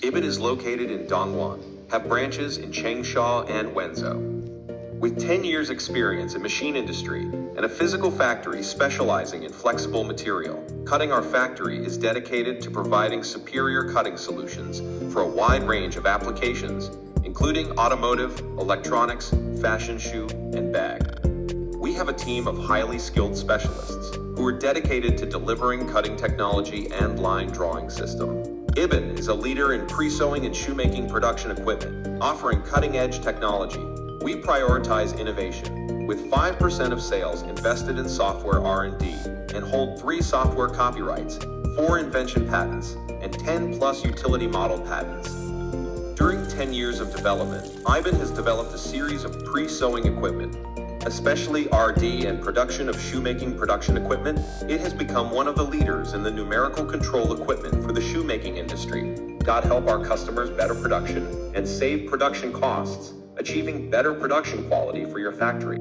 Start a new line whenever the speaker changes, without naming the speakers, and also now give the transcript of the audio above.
IBON is located in Dongguan, have branches in Changsha and Wenzhou. With 10 years experience in machine industry and a physical factory specializing in flexible material, Cutting Our Factory is dedicated to providing superior cutting solutions for a wide range of applications, including automotive, electronics, fashion shoe, and bag. We have a team of highly skilled specialists who are dedicated to delivering cutting technology and line drawing system. IBON is a leader in pre-sewing and shoemaking production equipment, offering cutting-edge technology. We prioritize innovation, with 5% of sales invested in software R&D and hold 3 software copyrights, 4 invention patents, and 10 plus utility model patents. During 10 years of development, IBON has developed a series of pre-sewing equipment, especially RD and production of shoemaking production equipment. It has become one of the leaders in the numerical control equipment for the shoemaking industry. God help our customers better production and save production costs, achieving better production quality for your factory.